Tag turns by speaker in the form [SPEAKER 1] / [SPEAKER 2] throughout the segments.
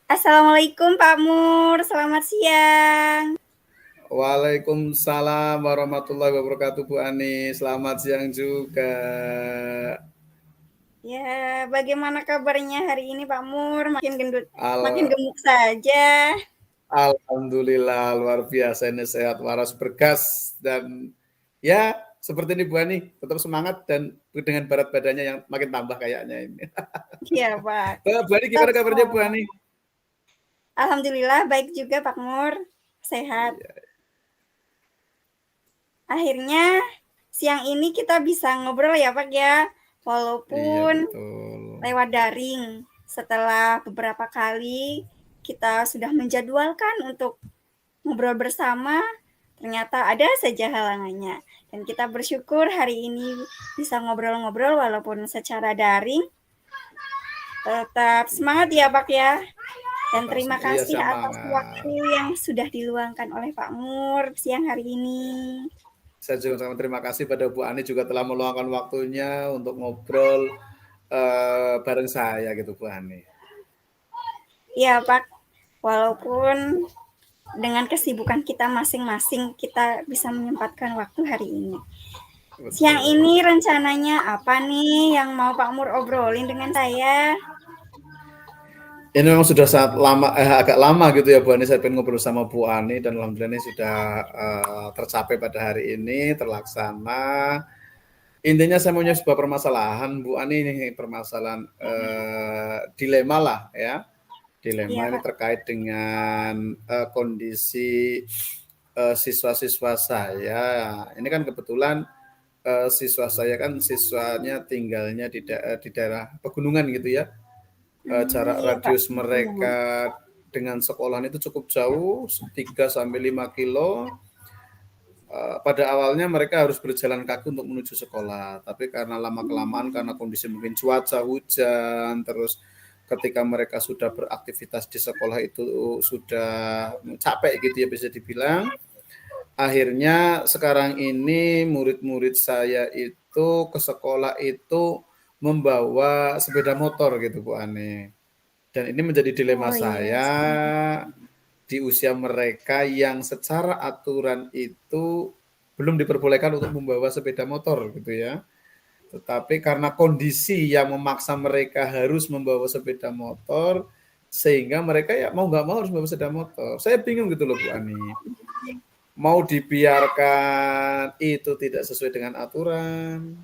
[SPEAKER 1] Assalamualaikum Pak Mur, selamat siang.
[SPEAKER 2] Waalaikumsalam warahmatullahi wabarakatuh Bu Ani. Selamat siang juga.
[SPEAKER 1] Ya, bagaimana kabarnya hari ini Pak Mur? Makin gendut, makin
[SPEAKER 2] Al
[SPEAKER 1] gemuk saja.
[SPEAKER 2] Alhamdulillah luar biasa ini sehat waras bergas dan ya seperti ini Bu Ani tetap semangat dan dengan berat badannya yang makin tambah kayaknya ini.
[SPEAKER 1] Iya Pak.
[SPEAKER 2] Bu Ani
[SPEAKER 1] Tetap
[SPEAKER 2] gimana kabarnya Bu
[SPEAKER 1] semangat.
[SPEAKER 2] Ani?
[SPEAKER 1] Alhamdulillah baik juga Pak Mur, sehat. Akhirnya siang ini kita bisa ngobrol ya Pak ya,
[SPEAKER 2] Iya
[SPEAKER 1] walaupun
[SPEAKER 2] betul.
[SPEAKER 1] lewat daring. Setelah beberapa kali kita sudah menjadwalkan untuk ngobrol bersama, ternyata ada saja halangannya. Dan kita bersyukur hari ini bisa ngobrol-ngobrol walaupun secara daring. Tetap semangat ya Pak ya. Dan terima
[SPEAKER 2] Iya
[SPEAKER 1] kasih atas
[SPEAKER 2] semangat.
[SPEAKER 1] waktu yang sudah diluangkan oleh Pak Mur siang hari ini.
[SPEAKER 2] Saya juga sangat terima kasih pada Bu Ani juga telah meluangkan waktunya untuk ngobrol bareng saya gitu Bu Ani.
[SPEAKER 1] Ya Pak, walaupun dengan kesibukan kita masing-masing, kita bisa menyempatkan waktu hari ini. Siang
[SPEAKER 2] Betul.
[SPEAKER 1] ini rencananya apa nih yang mau Pak Mur obrolin dengan saya?
[SPEAKER 2] Ini memang sudah agak lama gitu ya Bu Ani saya pengen ngobrol sama Bu Ani dan alhamdulillah ini sudah tercapai pada hari ini terlaksana. Intinya saya punya sebuah permasalahan Bu Ani ini permasalahan dilema lah ya.
[SPEAKER 1] Iya
[SPEAKER 2] Dilema ini
[SPEAKER 1] Pak.
[SPEAKER 2] terkait dengan kondisi siswa-siswa saya. Ini kan kebetulan siswa saya kan siswanya tinggalnya di daerah pegunungan gitu ya. Jarak
[SPEAKER 1] Iya Pak.
[SPEAKER 2] radius mereka dengan sekolahan itu cukup jauh, 3 sampai 5 kilo. Pada awalnya mereka harus berjalan kaki untuk menuju sekolah, tapi karena lama-kelamaan karena kondisi mungkin cuaca hujan, terus ketika mereka sudah beraktivitas di sekolah itu sudah capek gitu ya bisa dibilang. Akhirnya sekarang ini murid-murid saya itu ke sekolah itu membawa sepeda motor gitu Bu Ani. Dan ini menjadi dilema
[SPEAKER 1] Oh iya.
[SPEAKER 2] saya di usia mereka yang secara aturan itu belum diperbolehkan untuk membawa sepeda motor gitu ya. Tetapi karena kondisi yang memaksa mereka harus membawa sepeda motor, sehingga mereka ya mau nggak mau harus membawa sepeda motor. Saya bingung gitu loh Bu Ani. Mau dibiarkan itu tidak sesuai dengan aturan,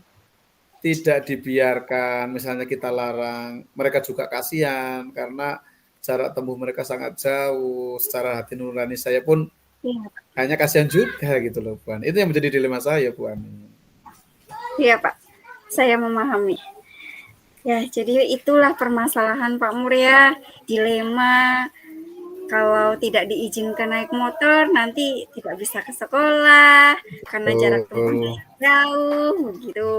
[SPEAKER 2] tidak dibiarkan misalnya kita larang, mereka juga kasihan karena jarak tempuh mereka sangat jauh. Secara hati nurani saya pun
[SPEAKER 1] Iya,
[SPEAKER 2] hanya kasihan juga gitu loh Bu Ani. Itu yang menjadi dilema saya Bu Ani.
[SPEAKER 1] iya Pak. Saya memahami. Ya, jadi itulah permasalahan Pak Mur ya. Dilema kalau tidak diizinkan naik motor nanti tidak bisa ke sekolah karena jarak tempuhnya
[SPEAKER 2] Betul.
[SPEAKER 1] jauh begitu.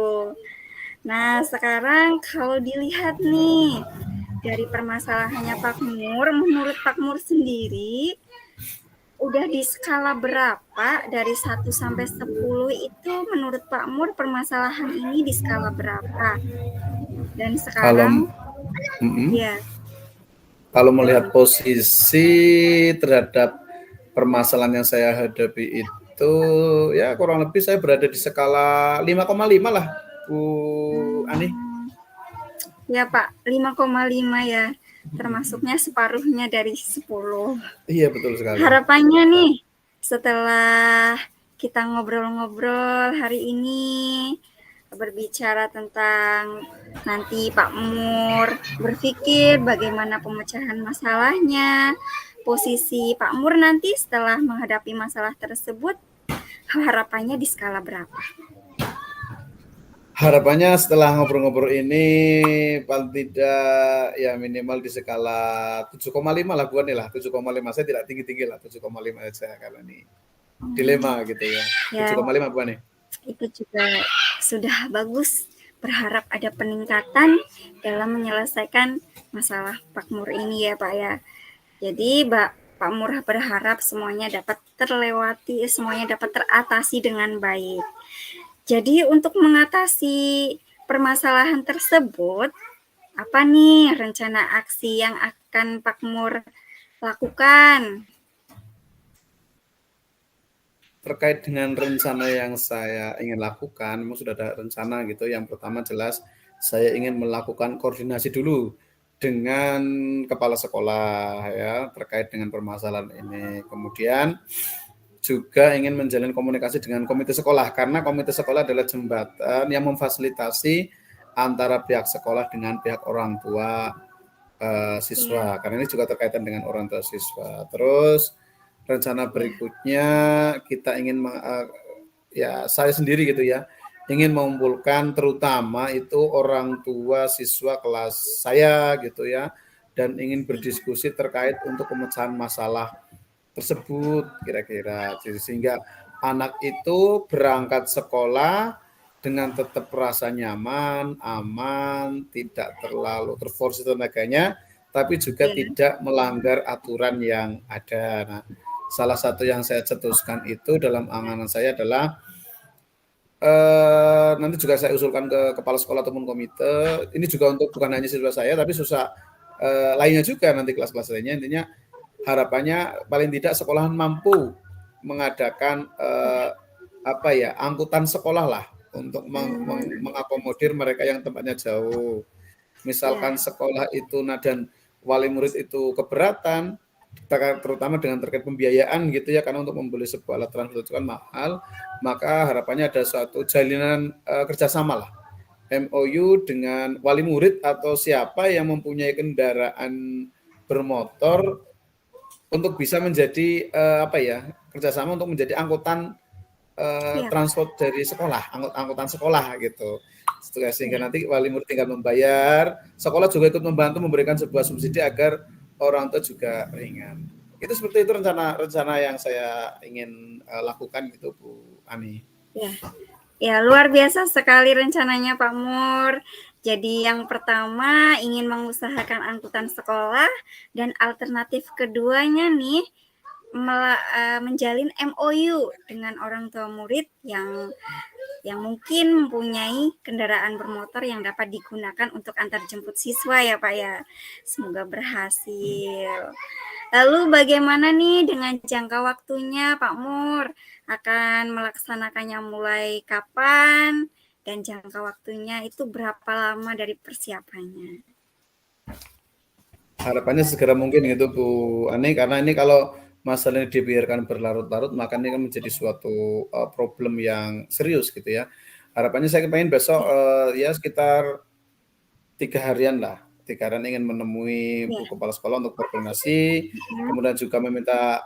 [SPEAKER 1] Nah, sekarang kalau dilihat nih dari permasalahannya Pak Mur, menurut Pak Mur sendiri udah di skala berapa dari 1 sampai 10 itu menurut Pak Mur permasalahan ini di skala berapa? Dan
[SPEAKER 2] Kalau
[SPEAKER 1] sekarang ya
[SPEAKER 2] kalau melihat posisi terhadap permasalahan yang saya hadapi itu ya kurang lebih saya berada di skala 5,5 lah Bu Ani.
[SPEAKER 1] ya Pak, 5,5 ya. Termasuknya separuhnya dari 10.
[SPEAKER 2] Iya betul sekali.
[SPEAKER 1] Harapannya nih setelah kita ngobrol-ngobrol hari ini berbicara tentang nanti Pak Mur berpikir bagaimana pemecahan masalahnya, posisi Pak Mur nanti setelah menghadapi masalah tersebut, harapannya di skala berapa?
[SPEAKER 2] Harapannya setelah ngobrol-ngobrol ini paling tidak ya minimal di skala 7,5 lah Bu Ani lah. 7,5 saya tidak tinggi-tinggi lah, 7,5 aja kalau ini dilema gitu ya.
[SPEAKER 1] Ya,
[SPEAKER 2] 7,5 Bu Ani.
[SPEAKER 1] itu juga sudah bagus. Berharap ada peningkatan dalam menyelesaikan masalah Pak Mur ini ya Pak ya. Jadi Pak Mur berharap semuanya dapat terlewati, semuanya dapat teratasi dengan baik. Jadi untuk mengatasi permasalahan tersebut, Apa nih rencana aksi yang akan Pak Mur lakukan?
[SPEAKER 2] Terkait dengan rencana yang saya ingin lakukan, memang sudah ada rencana gitu. Yang pertama jelas saya ingin melakukan koordinasi dulu dengan kepala sekolah ya terkait dengan permasalahan ini. Kemudian juga ingin menjalin komunikasi dengan komite sekolah karena komite sekolah adalah jembatan yang memfasilitasi antara pihak sekolah dengan pihak orang tua
[SPEAKER 1] Iya,
[SPEAKER 2] siswa karena ini juga terkaitan dengan orang tua siswa. Terus rencana
[SPEAKER 1] iya,
[SPEAKER 2] berikutnya kita ingin ya saya sendiri gitu ya ingin mengumpulkan terutama itu orang tua siswa kelas saya gitu ya dan ingin
[SPEAKER 1] iya,
[SPEAKER 2] berdiskusi terkait untuk pemecahan masalah tersebut kira-kira sehingga anak itu berangkat sekolah dengan tetap rasa nyaman, aman, tidak terlalu terforce tenaganya, tapi juga
[SPEAKER 1] iya,
[SPEAKER 2] tidak melanggar aturan yang ada. Nah, salah satu yang saya cetuskan itu dalam angan saya adalah nanti juga saya usulkan ke kepala sekolah ataupun komite. Ini juga untuk bukan hanya siswa saya, tapi siswa lainnya juga nanti kelas-kelas lainnya. Intinya harapannya paling tidak sekolahan mampu mengadakan apa ya angkutan sekolah lah untuk mengakomodir mereka yang tempatnya jauh.
[SPEAKER 1] iya,
[SPEAKER 2] Misalkan sekolah itu nah dan wali murid itu keberatan, terutama dengan terkait pembiayaan gitu ya, karena untuk membeli sebuah alat transportasi kan mahal, maka harapannya ada suatu jalinan kerjasama lah. MOU dengan wali murid atau siapa yang mempunyai kendaraan bermotor untuk bisa menjadi apa ya kerjasama untuk menjadi angkutan
[SPEAKER 1] iya, Pak.
[SPEAKER 2] transport dari sekolah, angkutan sekolah gitu. Sehingga
[SPEAKER 1] Iya.
[SPEAKER 2] nanti wali murid tinggal membayar, sekolah juga ikut membantu memberikan sebuah subsidi agar orang tua juga ringan. Itu seperti itu rencana yang saya ingin lakukan gitu Bu Ani.
[SPEAKER 1] Ya, ya luar biasa sekali rencananya Pak Mur. Jadi yang pertama ingin mengusahakan angkutan sekolah dan alternatif keduanya nih menjalin MOU dengan orang tua murid yang mungkin mempunyai kendaraan bermotor yang dapat digunakan untuk antar jemput siswa ya Pak ya. Semoga berhasil. Lalu bagaimana nih dengan jangka waktunya Pak Mur? Akan melaksanakannya mulai kapan? Dan jangka waktunya itu berapa lama dari persiapannya?
[SPEAKER 2] Harapannya segera mungkin gitu Bu Ani karena ini kalau masalah ini dibiarkan berlarut-larut maka ini kan menjadi suatu problem yang serius gitu ya. Harapannya saya pengen besok
[SPEAKER 1] Ya,
[SPEAKER 2] ya sekitar 3 harian lah. 3 harian ingin menemui
[SPEAKER 1] ya.
[SPEAKER 2] Bu Kepala Sekolah untuk koordinasi,
[SPEAKER 1] Hmm,
[SPEAKER 2] kemudian juga meminta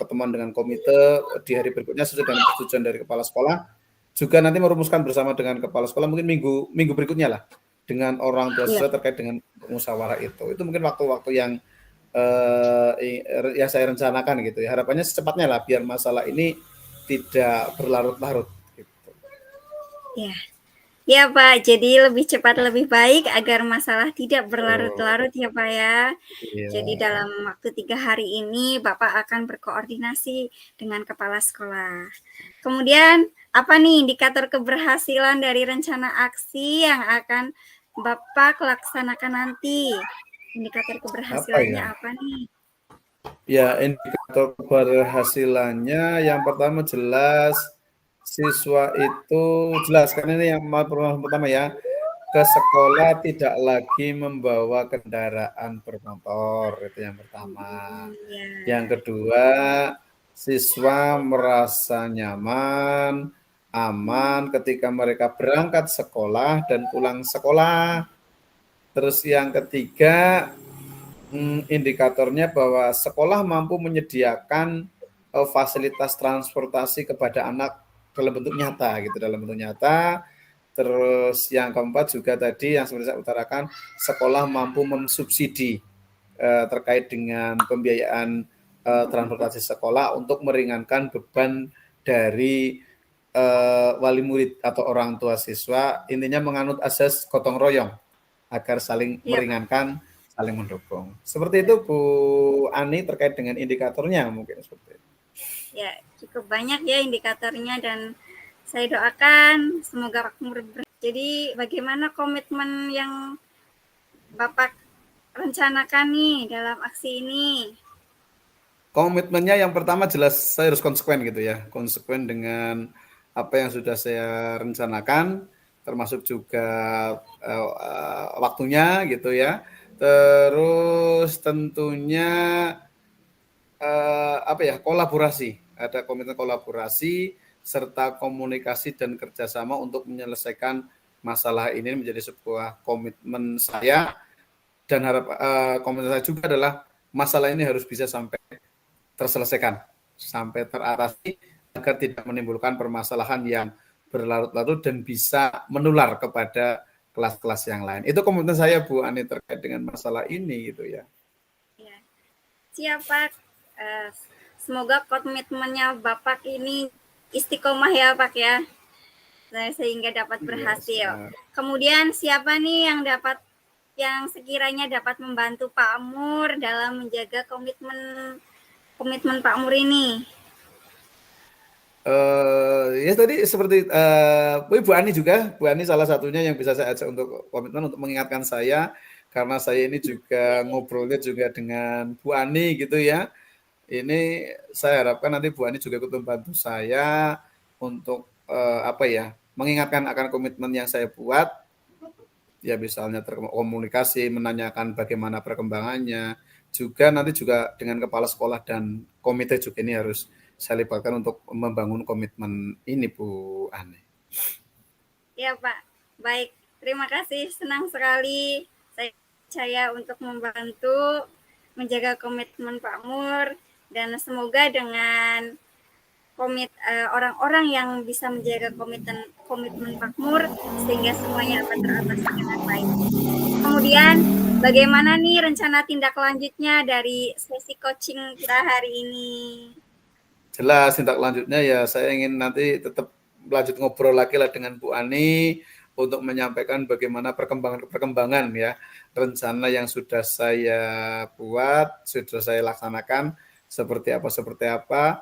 [SPEAKER 2] ketemuan dengan komite di hari berikutnya sesuai dengan persetujuan dari Kepala Sekolah. Juga nanti merumuskan bersama dengan Kepala Sekolah mungkin minggu minggu berikutnya lah dengan orang tua
[SPEAKER 1] ya.
[SPEAKER 2] siswa terkait dengan musyawarah itu. Itu mungkin waktu-waktu yang saya rencanakan gitu ya. Harapannya secepatnya lah biar masalah ini tidak berlarut-larut. Gitu.
[SPEAKER 1] Ya. Ya Pak, jadi lebih cepat lebih baik agar masalah tidak
[SPEAKER 2] Oh,
[SPEAKER 1] berlarut-larut ya Pak ya. Jadi
[SPEAKER 2] iya.
[SPEAKER 1] dalam waktu 3 hari ini Bapak akan berkoordinasi dengan kepala sekolah. Kemudian apa nih indikator keberhasilan dari rencana aksi yang akan Bapak laksanakan nanti? Indikator
[SPEAKER 2] Apa
[SPEAKER 1] keberhasilannya
[SPEAKER 2] ya?
[SPEAKER 1] apa nih?
[SPEAKER 2] Ya, indikator keberhasilannya yang pertama jelas siswa itu jelas karena ini yang pertama ya ke sekolah tidak lagi membawa kendaraan bermotor itu yang pertama. Yang
[SPEAKER 1] Ya,
[SPEAKER 2] kedua, siswa merasa nyaman, aman ketika mereka berangkat sekolah dan pulang sekolah. Terus yang ketiga, indikatornya bahwa sekolah mampu menyediakan fasilitas transportasi kepada anak dalam bentuk nyata gitu, dalam bentuk nyata. Terus yang keempat juga tadi yang seperti saya utarakan, sekolah mampu mensubsidi terkait dengan pembiayaan transportasi sekolah untuk meringankan beban dari wali murid atau orang tua siswa. Intinya menganut asas gotong royong agar saling
[SPEAKER 1] ya Pak.
[SPEAKER 2] meringankan, saling mendukung. Seperti itu Bu Ani terkait dengan indikatornya mungkin seperti itu.
[SPEAKER 1] Ya, cukup banyak ya indikatornya dan saya doakan semoga makmur. Jadi bagaimana komitmen yang Bapak rencanakan nih dalam aksi ini?
[SPEAKER 2] Komitmennya yang pertama jelas saya harus konsekuen gitu ya, konsekuen dengan apa yang sudah saya rencanakan, termasuk juga waktunya gitu ya. Terus tentunya apa ya, kolaborasi, ada komitmen kolaborasi serta komunikasi dan kerjasama untuk menyelesaikan masalah ini menjadi sebuah komitmen saya dan komitmen saya juga adalah masalah ini harus bisa sampai terselesaikan, sampai teratasi agar tidak menimbulkan permasalahan yang berlarut-larut dan bisa menular kepada kelas-kelas yang lain. Itu komitmen saya Bu Ani terkait dengan masalah ini gitu ya.
[SPEAKER 1] Ya. Siap Pak. Semoga komitmennya Bapak ini istiqomah ya Pak ya, sehingga dapat berhasil.
[SPEAKER 2] Yes.
[SPEAKER 1] Kemudian siapa nih yang sekiranya dapat membantu Pak Mur dalam menjaga komitmen Pak Mur ini?
[SPEAKER 2] Ya tadi seperti Bu Ani juga, Bu Ani salah satunya yang bisa saya ajak untuk komitmen untuk mengingatkan saya karena saya ini juga ngobrolnya juga dengan Bu Ani gitu ya. Ini saya harapkan nanti Bu Ani juga ikut membantu saya untuk apa ya, mengingatkan akan komitmen yang saya buat. Ya misalnya terkomunikasi, menanyakan bagaimana perkembangannya, juga nanti juga dengan kepala sekolah dan komite juga ini harus saya libatkan untuk membangun komitmen ini Bu Ani.
[SPEAKER 1] Ya Pak, baik. Terima kasih, senang sekali saya percaya untuk membantu menjaga komitmen Pak Mur dan semoga dengan orang-orang yang bisa menjaga komitmen Pak Mur sehingga semuanya akan teratasi dengan baik. Kemudian bagaimana nih rencana tindak lanjutnya dari sesi coaching kita hari ini?
[SPEAKER 2] Jelas tindak lanjutnya ya saya ingin nanti tetap lanjut ngobrol lagi lah dengan Bu Ani untuk menyampaikan bagaimana perkembangan ya rencana yang sudah saya buat, sudah saya laksanakan seperti apa.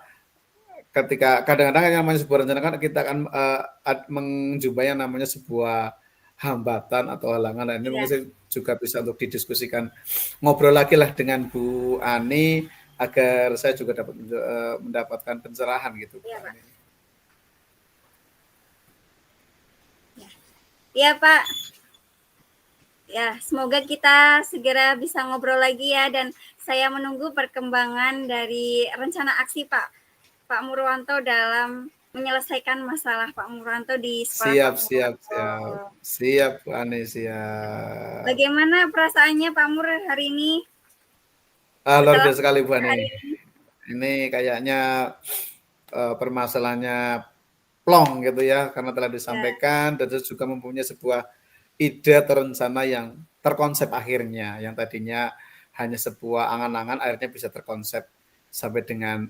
[SPEAKER 2] Ketika kadang-kadang yang namanya sebuah rencana kan kita akan menjumpai yang namanya sebuah hambatan atau halangan. Nah, ini mungkin saya juga bisa untuk didiskusikan ngobrol lagi lah dengan Bu Ani agar saya juga dapat mendapatkan pencerahan gitu.
[SPEAKER 1] Iya Pak. Iya Pak. Ya, semoga kita segera bisa ngobrol lagi ya dan saya menunggu perkembangan dari rencana aksi Pak Murwanto dalam menyelesaikan masalah Pak Murwanto di sekolah Pak Murwanto.
[SPEAKER 2] Siap Bu Ani, siap.
[SPEAKER 1] Bagaimana perasaannya Pak Mur hari ini?
[SPEAKER 2] Luar biasa sekali Bu Ani. Ini kayaknya permasalahannya plong gitu ya karena telah disampaikan dan juga mempunyai sebuah ide atau rencana yang terkonsep akhirnya yang tadinya hanya sebuah angan-angan akhirnya bisa terkonsep sampai dengan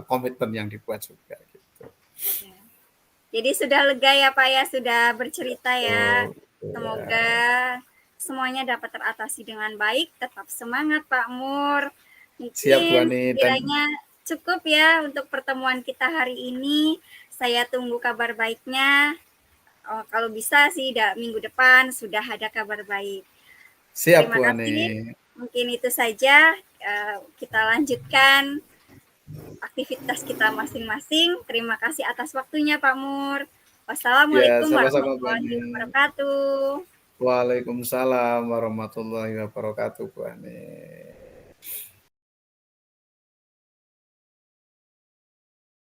[SPEAKER 2] komitmen yang dibuat juga gitu.
[SPEAKER 1] Jadi sudah lega ya Pak ya, sudah bercerita ya. Semoga semuanya dapat teratasi dengan baik. Tetap semangat Pak Mur. Mungkin kiranya cukup ya untuk pertemuan kita hari ini. Saya tunggu kabar baiknya. Kalau bisa sih minggu depan sudah ada kabar baik.
[SPEAKER 2] Siap
[SPEAKER 1] Terima
[SPEAKER 2] Bu
[SPEAKER 1] kasih.
[SPEAKER 2] Ani.
[SPEAKER 1] Mungkin itu saja. Kita lanjutkan aktivitas kita masing-masing. Terima kasih atas waktunya Pak Mur. Wassalamualaikum warahmatullahi wabarakatuh.
[SPEAKER 2] Waalaikumsalam warahmatullahi wabarakatuh Bu Ani.